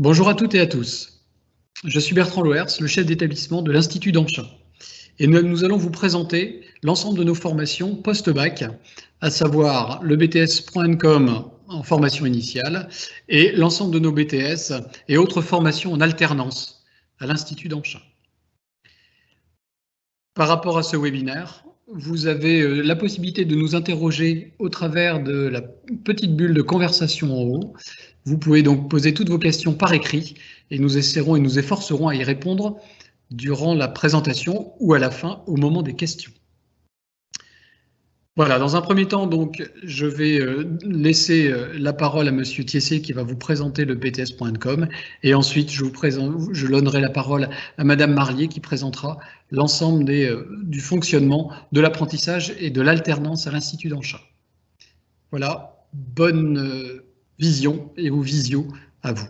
Bonjour à toutes et à tous. Je suis Bertrand Loers, le chef d'établissement de l'Institut d'Anchin. Et nous allons vous présenter l'ensemble de nos formations post-bac, à savoir le BTS Pro&Com en formation initiale et l'ensemble de nos BTS et autres formations en alternance à l'Institut d'Anchin. Par rapport à ce webinaire, vous avez la possibilité de nous interroger au travers de la petite bulle de conversation en haut. Vous pouvez donc poser toutes vos questions par écrit et nous essaierons et nous efforcerons à y répondre durant la présentation ou à la fin au moment des questions. Voilà, dans un premier temps, donc, je vais laisser la parole à Monsieur Thiessier qui va vous présenter le BTS.com et ensuite je donnerai la parole à Madame Marlier qui présentera l'ensemble du fonctionnement de l'apprentissage et de l'alternance à l'Institut d'Anchin. Voilà, bonne vision et ou visio à vous.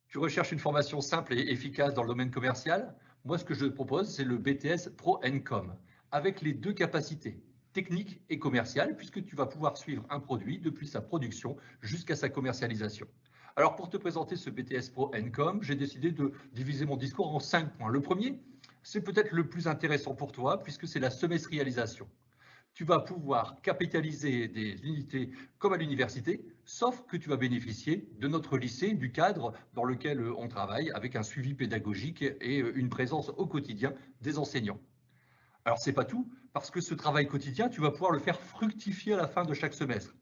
Tu recherches une formation simple et efficace dans le domaine commercial? Moi, ce que je te propose, c'est le BTS Pro&Com, avec les deux capacités, technique et commerciale, puisque tu vas pouvoir suivre un produit depuis sa production jusqu'à sa commercialisation. Alors, pour te présenter ce BTS Pro&Com, j'ai décidé de diviser mon discours en 5 points. Le premier, c'est peut-être le plus intéressant pour toi, puisque c'est la semestrialisation. Tu vas pouvoir capitaliser des unités comme à l'université, sauf que tu vas bénéficier de notre lycée, du cadre dans lequel on travaille, avec un suivi pédagogique et une présence au quotidien des enseignants. Alors, ce n'est pas tout, parce que ce travail quotidien, tu vas pouvoir le faire fructifier à la fin de chaque semestre.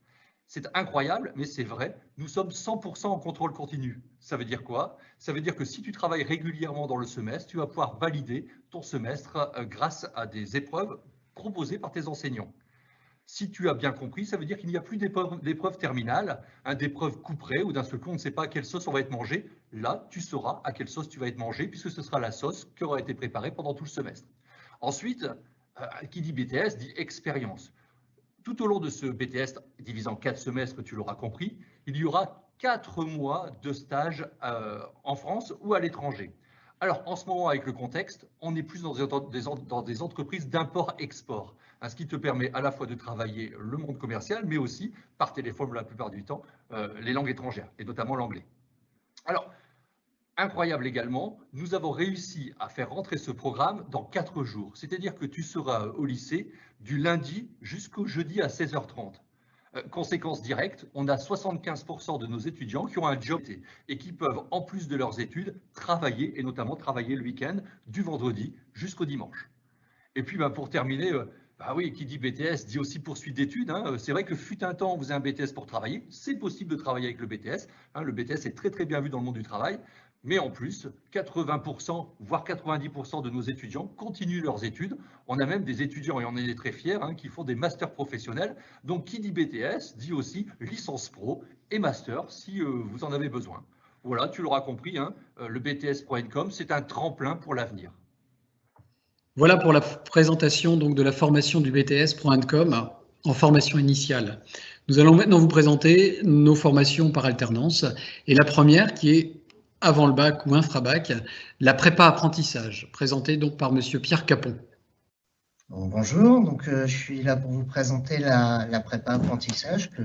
C'est incroyable, mais c'est vrai, nous sommes 100% en contrôle continu. Ça veut dire quoi? Ça veut dire que si tu travailles régulièrement dans le semestre, tu vas pouvoir valider ton semestre grâce à des épreuves proposées par tes enseignants. Si tu as bien compris, ça veut dire qu'il n'y a plus d'épreuve terminale, d'épreuve couperée, où d'un seul coup, on ne sait pas à quelle sauce on va être mangé. Là, tu sauras à quelle sauce tu vas être mangé, puisque ce sera la sauce qui aura été préparée pendant tout le semestre. Ensuite, qui dit BTS dit expérience. Tout au long de ce BTS, divisé en 4 semestres, tu l'auras compris, il y aura 4 mois de stage en France ou à l'étranger. Alors, en ce moment, avec le contexte, on est plus dans des entreprises d'import-export, ce qui te permet à la fois de travailler le monde commercial, mais aussi, par téléphone la plupart du temps, les langues étrangères, et notamment l'anglais. Alors, incroyable également, nous avons réussi à faire rentrer ce programme dans 4 jours. C'est-à-dire que tu seras au lycée du lundi jusqu'au jeudi à 16h30. Conséquence directe, on a 75% de nos étudiants qui ont un job et qui peuvent, en plus de leurs études, travailler, et notamment travailler le week-end, du vendredi jusqu'au dimanche. Et puis, pour terminer, oui, qui dit BTS dit aussi poursuite d'études. C'est vrai que fut un temps, on faisait un BTS pour travailler. C'est possible de travailler avec le BTS. Le BTS est très, très bien vu dans le monde du travail. Mais en plus, 80%, voire 90% de nos étudiants continuent leurs études. On a même des étudiants, et on en est très fiers, qui font des masters professionnels. Donc, qui dit BTS dit aussi licence pro et master, si vous en avez besoin. Voilà, tu l'auras compris, le BTS.com, c'est un tremplin pour l'avenir. Voilà pour la présentation donc, de la formation du BTS Pro&Com en formation initiale. Nous allons maintenant vous présenter nos formations par alternance. Et la première qui est avant le bac ou infra-bac, la prépa apprentissage, présentée donc par Monsieur Pierre Capon. Bon, bonjour, donc je suis là pour vous présenter la prépa apprentissage que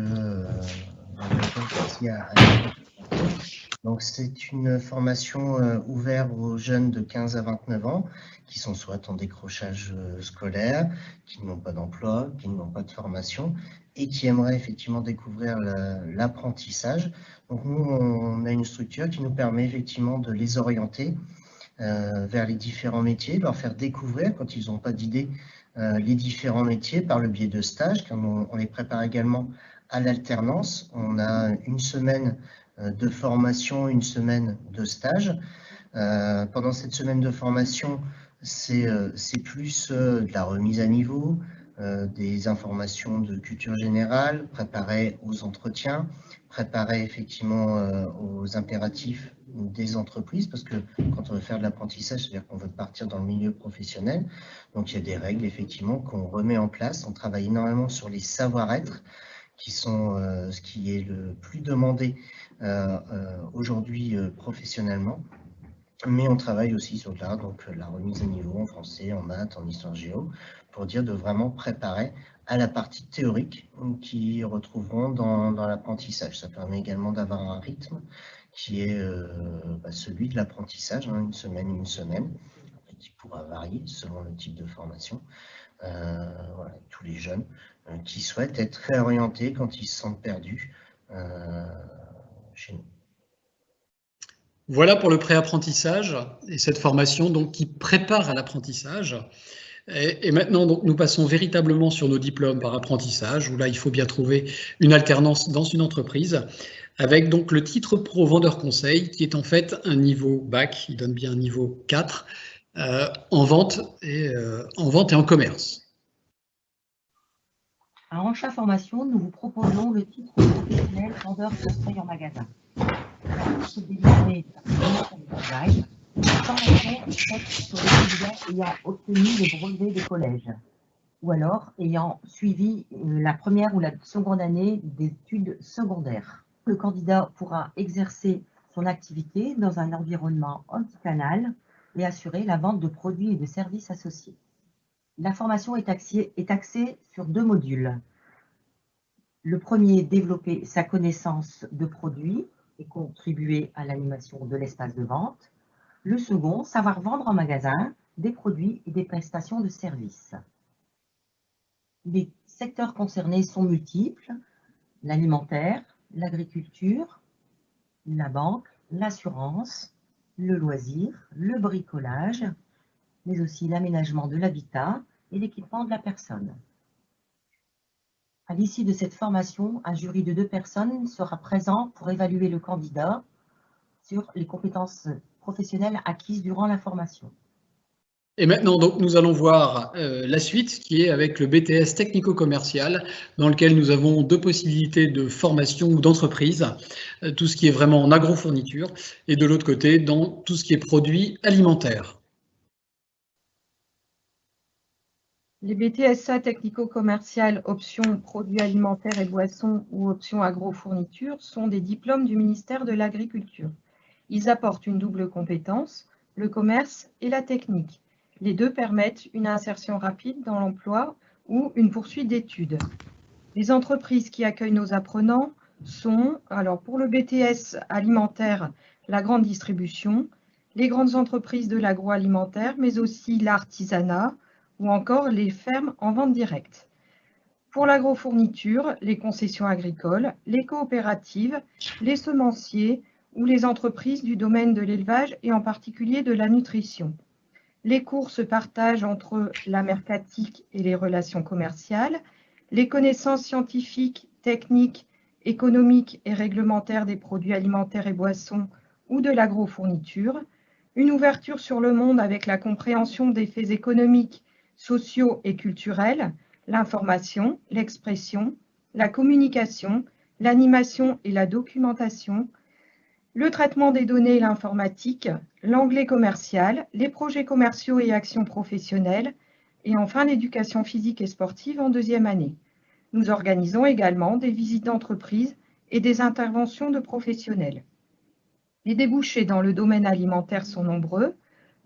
donc c'est une formation ouverte aux jeunes de 15 à 29 ans qui sont soit en décrochage scolaire, qui n'ont pas d'emploi, qui n'ont pas de formation et qui aimeraient effectivement découvrir l'apprentissage. Donc nous, on a une structure qui nous permet effectivement de les orienter vers les différents métiers, de leur faire découvrir, quand ils n'ont pas d'idée, les différents métiers par le biais de stages, car on les prépare également à l'alternance. On a une semaine de formation, une semaine de stage. Pendant cette semaine de formation, c'est plus de la remise à niveau, des informations de culture générale, préparées aux entretiens, préparées effectivement aux impératifs des entreprises, parce que quand on veut faire de l'apprentissage, c'est-à-dire qu'on veut partir dans le milieu professionnel, donc il y a des règles effectivement qu'on remet en place. On travaille énormément sur les savoir-être, qui sont ce qui est le plus demandé aujourd'hui professionnellement. Mais on travaille aussi sur donc la remise à niveau en français, en maths, en histoire géo, pour dire de vraiment préparer à la partie théorique qu'ils retrouveront dans l'apprentissage. Ça permet également d'avoir un rythme qui est celui de l'apprentissage, une semaine, qui pourra varier selon le type de formation. Voilà, tous les jeunes qui souhaitent être réorientés quand ils se sentent perdus chez nous. Voilà pour le préapprentissage et cette formation donc, qui prépare à l'apprentissage. Et maintenant, donc, nous passons véritablement sur nos diplômes par apprentissage, où là, il faut bien trouver une alternance dans une entreprise, avec donc le titre pro vendeur conseil, qui est en fait un niveau bac, il donne bien un niveau 4, en vente et en commerce. À Ancha Formation, nous vous proposons le titre professionnel vendeur conseil en magasin. Se délivrer du travail. La formation est faite sur les candidats ayant obtenu le brevet des collèges ou alors ayant suivi la première ou la seconde année d'études secondaires. Le candidat pourra exercer son activité dans un environnement omnicanal et assurer la vente de produits et de services associés. La formation est axée sur 2 modules. Le premier, développer sa connaissance de produits et contribuer à l'animation de l'espace de vente. Le second, savoir vendre en magasin des produits et des prestations de services. Les secteurs concernés sont multiples: l'alimentaire, l'agriculture, la banque, l'assurance, le loisir, le bricolage, mais aussi l'aménagement de l'habitat et l'équipement de la personne. À l'issue de cette formation, un jury de 2 personnes sera présent pour évaluer le candidat sur les compétences professionnelles acquises durant la formation. Et maintenant, donc, nous allons voir la suite qui est avec le BTS technico-commercial, dans lequel nous avons 2 possibilités de formation ou d'entreprise, tout ce qui est vraiment en agrofourniture, et de l'autre côté, dans tout ce qui est produits alimentaires. Les BTSA technico-commercial option produits alimentaires et boissons ou option agrofourniture sont des diplômes du ministère de l'Agriculture. Ils apportent une double compétence, le commerce et la technique. Les 2 permettent une insertion rapide dans l'emploi ou une poursuite d'études. Les entreprises qui accueillent nos apprenants sont, alors pour le BTS alimentaire, la grande distribution, les grandes entreprises de l'agroalimentaire, mais aussi l'artisanat ou encore les fermes en vente directe. Pour l'agrofourniture, les concessions agricoles, les coopératives, les semenciers ou les entreprises du domaine de l'élevage et en particulier de la nutrition. Les cours se partagent entre la mercatique et les relations commerciales, les connaissances scientifiques, techniques, économiques et réglementaires des produits alimentaires et boissons ou de l'agrofourniture, une ouverture sur le monde avec la compréhension des faits économiques, sociaux et culturels, l'information, l'expression, la communication, l'animation et la documentation, le traitement des données et l'informatique, l'anglais commercial, les projets commerciaux et actions professionnelles, et enfin l'éducation physique et sportive en 2e année. Nous organisons également des visites d'entreprise et des interventions de professionnels. Les débouchés dans le domaine alimentaire sont nombreux.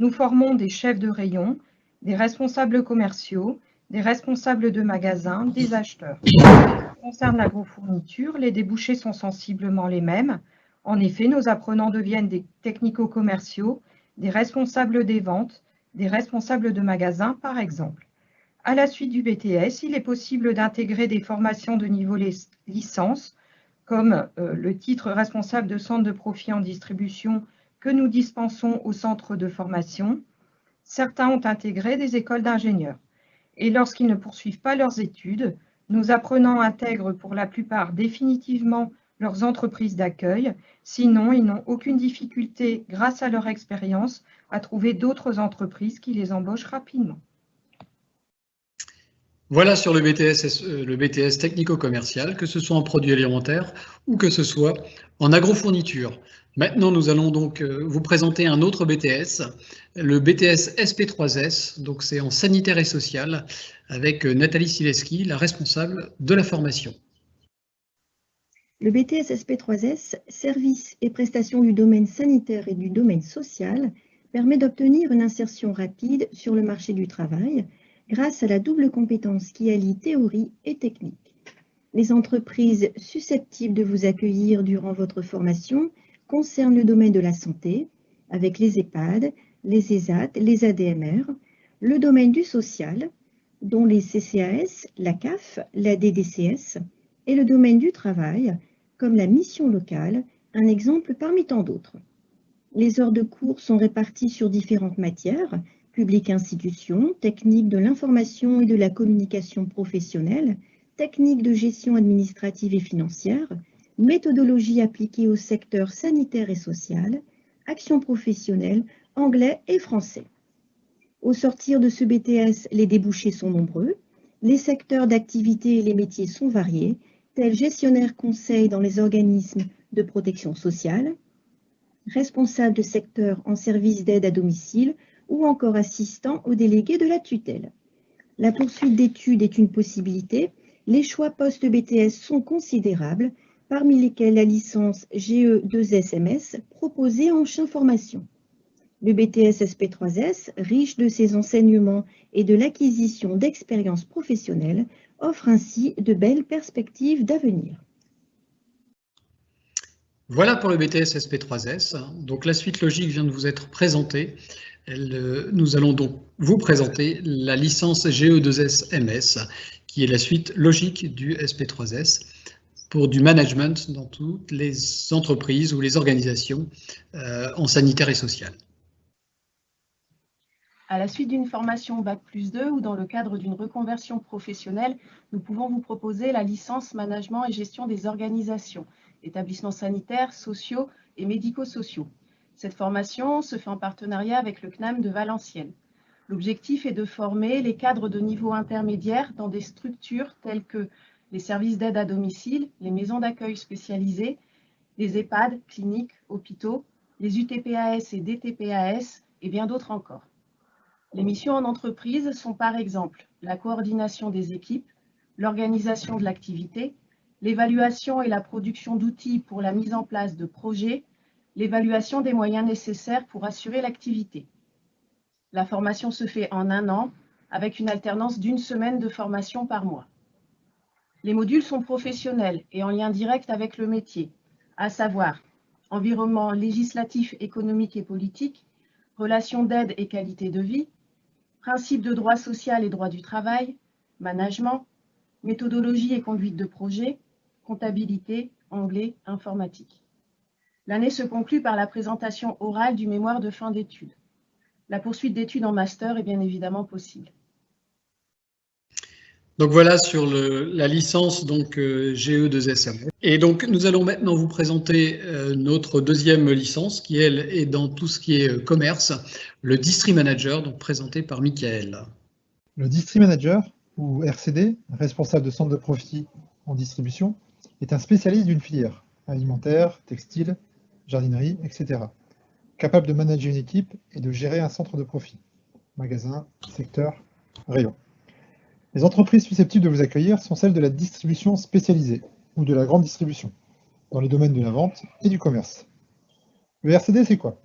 Nous formons des chefs de rayon, des responsables commerciaux, des responsables de magasins, des acheteurs. En ce qui concerne l'agrofourniture, les débouchés sont sensiblement les mêmes. En effet, nos apprenants deviennent des technico-commerciaux, des responsables des ventes, des responsables de magasins, par exemple. À la suite du BTS, il est possible d'intégrer des formations de niveau licence, comme le titre responsable de centre de profit en distribution que nous dispensons au centre de formation. Certains ont intégré des écoles d'ingénieurs. Et lorsqu'ils ne poursuivent pas leurs études, nos apprenants intègrent pour la plupart définitivement leurs entreprises d'accueil. Sinon, ils n'ont aucune difficulté, grâce à leur expérience, à trouver d'autres entreprises qui les embauchent rapidement. Voilà sur le BTS technico-commercial, que ce soit en produits alimentaires ou que ce soit en agrofourniture. Maintenant, nous allons donc vous présenter un autre BTS, le BTS SP3S, donc c'est en sanitaire et social, avec Nathalie Sileski, la responsable de la formation. Le BTS SP3S, services et prestations du domaine sanitaire et du domaine social, permet d'obtenir une insertion rapide sur le marché du travail grâce à la double compétence qui allie théorie et technique. Les entreprises susceptibles de vous accueillir durant votre formation concernent le domaine de la santé, avec les EHPAD, les ESAT, les ADMR, le domaine du social, dont les CCAS, la CAF, la DDCS, et le domaine du travail, comme la mission locale, un exemple parmi tant d'autres. Les heures de cours sont réparties sur différentes matières, public institution, technique de l'information et de la communication professionnelle, technique de gestion administrative et financière, méthodologie appliquée au secteur sanitaire et social, action professionnelle, anglais et français. Au sortir de ce BTS, les débouchés sont nombreux, les secteurs d'activité et les métiers sont variés, tels gestionnaire conseil dans les organismes de protection sociale, responsable de secteur en service d'aide à domicile ou encore assistant au délégué de la tutelle. La poursuite d'études est une possibilité. Les choix post-BTS sont considérables, parmi lesquels la licence GE2SMS proposée en formation. Le BTS SP3S, riche de ses enseignements et de l'acquisition d'expériences professionnelles, offre ainsi de belles perspectives d'avenir. Voilà pour le BTS SP3S. Donc la suite logique vient de vous être présentée. Nous allons donc vous présenter la licence GE2S-MS, qui est la suite logique du SP3S pour du management dans toutes les entreprises ou les organisations en sanitaire et social. À la suite d'une formation Bac+2 ou dans le cadre d'une reconversion professionnelle, nous pouvons vous proposer la licence Management et gestion des organisations, établissements sanitaires, sociaux et médico-sociaux. Cette formation se fait en partenariat avec le CNAM de Valenciennes. L'objectif est de former les cadres de niveau intermédiaire dans des structures telles que les services d'aide à domicile, les maisons d'accueil spécialisées, les EHPAD, cliniques, hôpitaux, les UTPAS et DTPAS et bien d'autres encore. Les missions en entreprise sont par exemple la coordination des équipes, l'organisation de l'activité, l'évaluation et la production d'outils pour la mise en place de projets, l'évaluation des moyens nécessaires pour assurer l'activité. La formation se fait en 1 an avec une alternance d'1 semaine de formation par mois. Les modules sont professionnels et en lien direct avec le métier, à savoir environnement législatif, économique et politique, relations d'aide et qualité de vie, principes de droit social et droit du travail, management, méthodologie et conduite de projet, comptabilité, anglais, informatique. L'année se conclut par la présentation orale du mémoire de fin d'études. La poursuite d'études en master est bien évidemment possible. Donc voilà sur la licence donc GE2SM. Et donc nous allons maintenant vous présenter notre deuxième licence qui elle est dans tout ce qui est commerce, le District Manager, donc présenté par Michael. Le District Manager, ou RCD, responsable de centre de profit en distribution, est un spécialiste d'une filière, alimentaire, textile, jardinerie, etc. Capable de manager une équipe et de gérer un centre de profit, magasin, secteur, rayon. Les entreprises susceptibles de vous accueillir sont celles de la distribution spécialisée ou de la grande distribution, dans les domaines de la vente et du commerce. Le RCD, c'est quoi?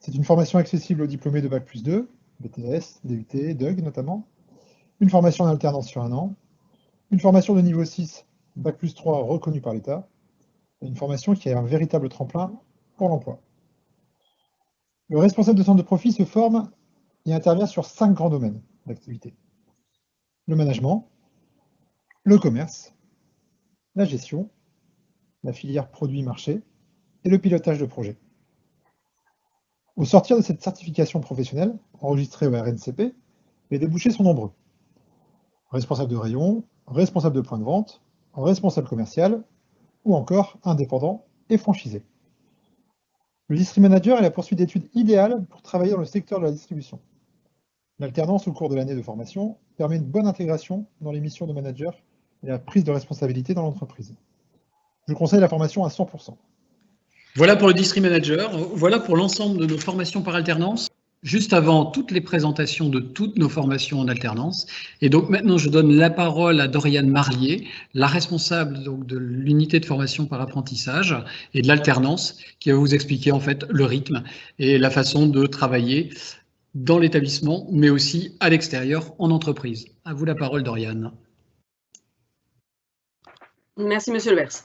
C'est une formation accessible aux diplômés de Bac+2, BTS, DUT, DUG notamment, une formation en alternance sur 1 an, une formation de niveau 6, Bac+3 reconnue par l'État, et une formation qui est un véritable tremplin pour l'emploi. Le responsable de centre de profit se forme et intervient sur 5 grands domaines d'activité. Le management, le commerce, la gestion, la filière produits-marché et le pilotage de projet. Au sortir de cette certification professionnelle, enregistrée au RNCP, les débouchés sont nombreux. Responsable de rayon, responsable de point de vente, responsable commercial ou encore indépendant et franchisé. Le District Manager est la poursuite d'études idéale pour travailler dans le secteur de la distribution. L'alternance au cours de l'année de formation permet une bonne intégration dans les missions de manager et la prise de responsabilité dans l'entreprise. Je conseille la formation à 100%. Voilà pour le District Manager, voilà pour l'ensemble de nos formations par alternance. Juste avant toutes les présentations de toutes nos formations en alternance. Et donc maintenant, je donne la parole à Doriane Marlier, la responsable donc, de l'unité de formation par apprentissage et de l'alternance, qui va vous expliquer en fait le rythme et la façon de travailler dans l'établissement, mais aussi à l'extérieur, en entreprise. À vous la parole, Doriane. Merci, Monsieur Levers.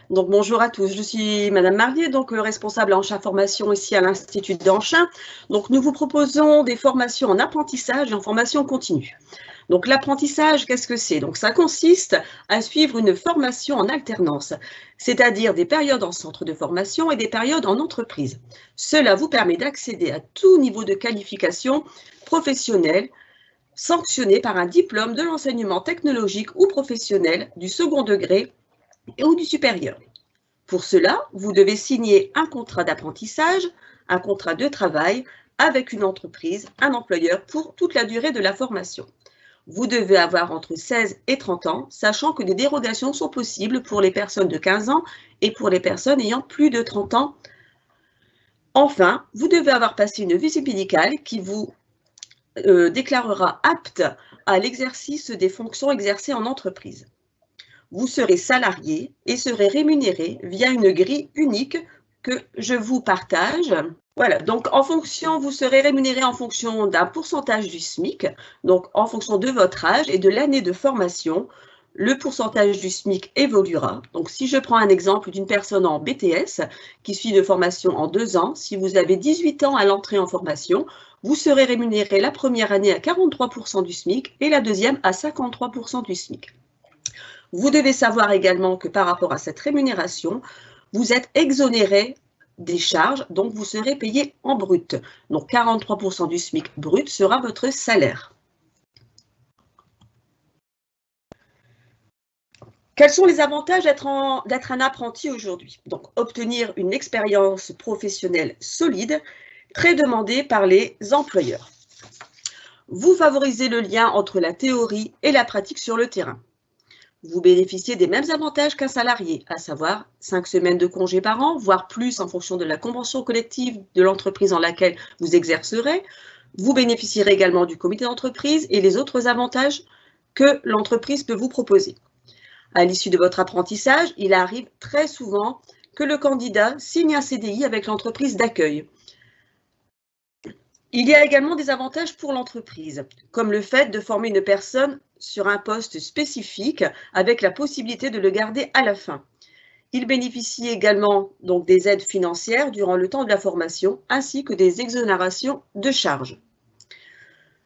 Donc, bonjour à tous. Je suis Madame Marlier, donc responsable Anchin Formation ici à l'Institut d'Anchin. Donc, nous vous proposons des formations en apprentissage et en formation continue. Donc, l'apprentissage, qu'est-ce que c'est? Donc, ça consiste à suivre une formation en alternance, c'est-à-dire des périodes en centre de formation et des périodes en entreprise. Cela vous permet d'accéder à tout niveau de qualification professionnelle, sanctionné par un diplôme de l'enseignement technologique ou professionnel du second degré ou du supérieur. Pour cela, vous devez signer un contrat d'apprentissage, un contrat de travail avec une entreprise, un employeur pour toute la durée de la formation. Vous devez avoir entre 16 et 30 ans, sachant que des dérogations sont possibles pour les personnes de 15 ans et pour les personnes ayant plus de 30 ans. Enfin, vous devez avoir passé une visite médicale qui vous déclarera apte à l'exercice des fonctions exercées en entreprise. Vous serez salarié et serez rémunéré via une grille unique que je vous partage. Voilà, donc vous serez rémunéré en fonction d'un pourcentage du SMIC, donc en fonction de votre âge et de l'année de formation. Le pourcentage du SMIC évoluera. Donc, si je prends un exemple d'une personne en BTS qui suit de formation en 2 ans, si vous avez 18 ans à l'entrée en formation, vous serez rémunéré la première année à 43% du SMIC et la deuxième à 53% du SMIC. Vous devez savoir également que par rapport à cette rémunération, vous êtes exonéré des charges, donc vous serez payé en brut. Donc 43% du SMIC brut sera votre salaire. Quels sont les avantages d'être un apprenti aujourd'hui? Donc obtenir une expérience professionnelle solide, très demandée par les employeurs. Vous favorisez le lien entre la théorie et la pratique sur le terrain. Vous bénéficiez des mêmes avantages qu'un salarié, à savoir 5 semaines de congé par an, voire plus en fonction de la convention collective de l'entreprise dans laquelle vous exercerez. Vous bénéficierez également du comité d'entreprise et les autres avantages que l'entreprise peut vous proposer. À l'issue de votre apprentissage, il arrive très souvent que le candidat signe un CDI avec l'entreprise d'accueil. Il y a également des avantages pour l'entreprise, comme le fait de former une personne sur un poste spécifique avec la possibilité de le garder à la fin. Il bénéficie également donc des aides financières durant le temps de la formation ainsi que des exonérations de charges.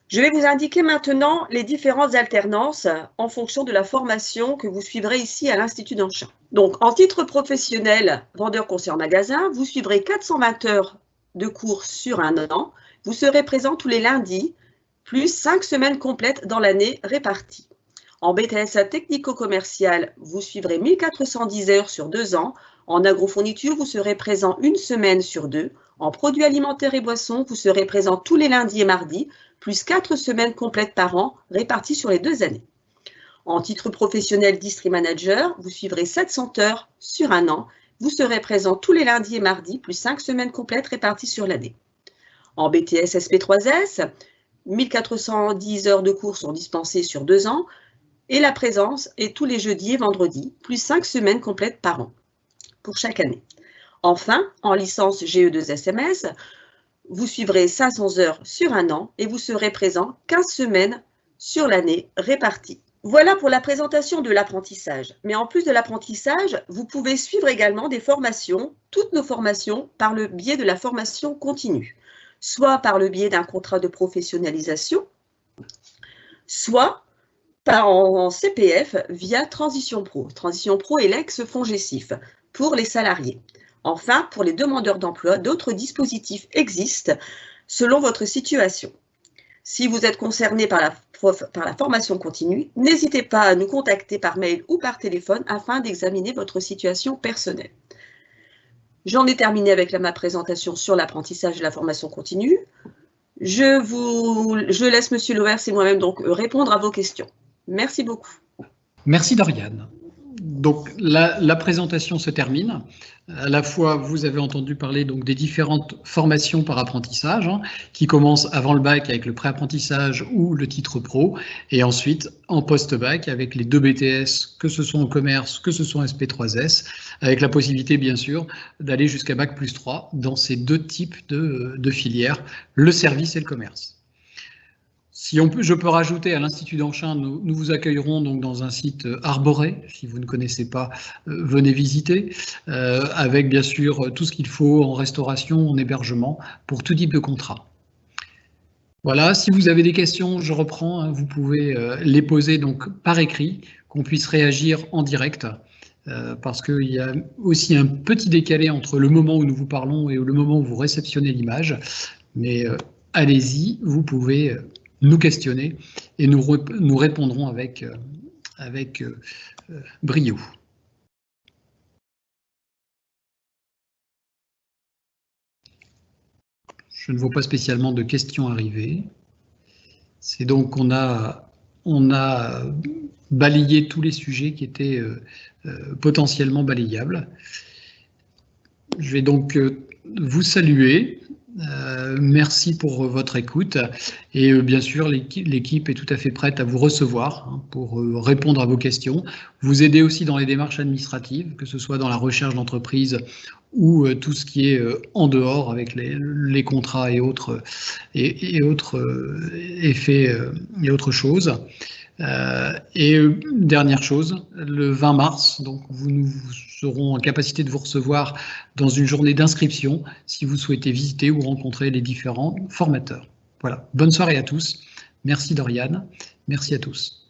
Je vais vous indiquer maintenant les différentes alternances en fonction de la formation que vous suivrez ici à l'Institut d'Anchin. Donc, en titre professionnel, vendeur conseiller en magasin, vous suivrez 420 heures de cours sur un an. Vous serez présent tous les lundis, plus 5 semaines complètes dans l'année réparties. En BTS technico-commercial, vous suivrez 1410 heures sur 2 ans. En agrofourniture, vous serez présent 1 semaine sur 2. En produits alimentaires et boissons, vous serez présent tous les lundis et mardis, plus 4 semaines complètes par an, réparties sur les 2 années. En titre professionnel District Manager, vous suivrez 700 heures sur un an. Vous serez présent tous les lundis et mardis, plus 5 semaines complètes réparties sur l'année. En BTS SP3S, 1410 heures de cours sont dispensées sur 2 ans et la présence est tous les jeudis et vendredis, plus 5 semaines complètes par an pour chaque année. Enfin, en licence GE2SMS, vous suivrez 500 heures sur un an et vous serez présent 15 semaines sur l'année réparties. Voilà pour la présentation de l'apprentissage. Mais en plus de l'apprentissage, vous pouvez suivre également des formations, toutes nos formations, par le biais de la formation continue. Soit par le biais d'un contrat de professionnalisation, soit en CPF via Transition Pro. Transition Pro est l'ex-FONGECIF pour les salariés. Enfin, pour les demandeurs d'emploi, d'autres dispositifs existent selon votre situation. Si vous êtes concerné par la formation continue, n'hésitez pas à nous contacter par mail ou par téléphone afin d'examiner votre situation personnelle. J'en ai terminé avec ma présentation sur l'apprentissage et la formation continue. Je laisse M. Levers et moi-même donc répondre à vos questions. Merci beaucoup. Merci Doriane. Donc la présentation se termine. À la fois, vous avez entendu parler donc des différentes formations par apprentissage qui commencent avant le bac avec le pré-apprentissage ou le titre pro, et ensuite en post-bac avec les 2 BTS, que ce soit en commerce, que ce soit en SP3S, avec la possibilité bien sûr d'aller jusqu'à bac+3 dans ces 2 types de filières, le service et le commerce. Si je peux rajouter, à l'Institut d'Anchin, nous vous accueillerons donc dans un site arboré. Si vous ne connaissez pas, venez visiter, avec bien sûr tout ce qu'il faut en restauration, en hébergement, pour tout type de contrat. Voilà, si vous avez des questions, je reprends, vous pouvez les poser donc par écrit, qu'on puisse réagir en direct, parce qu'il y a aussi un petit décalé entre le moment où nous vous parlons et le moment où vous réceptionnez l'image. Mais allez-y, vous pouvez nous questionner et nous répondrons avec brio. Je ne vois pas spécialement de questions arriver. C'est donc qu'on a balayé tous les sujets qui étaient potentiellement balayables. Je vais donc vous saluer. Merci pour votre écoute et bien sûr l'équipe est tout à fait prête à vous recevoir pour répondre à vos questions, vous aider aussi dans les démarches administratives, que ce soit dans la recherche d'entreprise ou tout ce qui est en dehors avec les contrats et autres effets et autres choses. Et dernière chose, le 20 mars, donc nous serons en capacité de vous recevoir dans une journée d'inscription si vous souhaitez visiter ou rencontrer les différents formateurs. Voilà, bonne soirée à tous. Merci Doriane, merci à tous.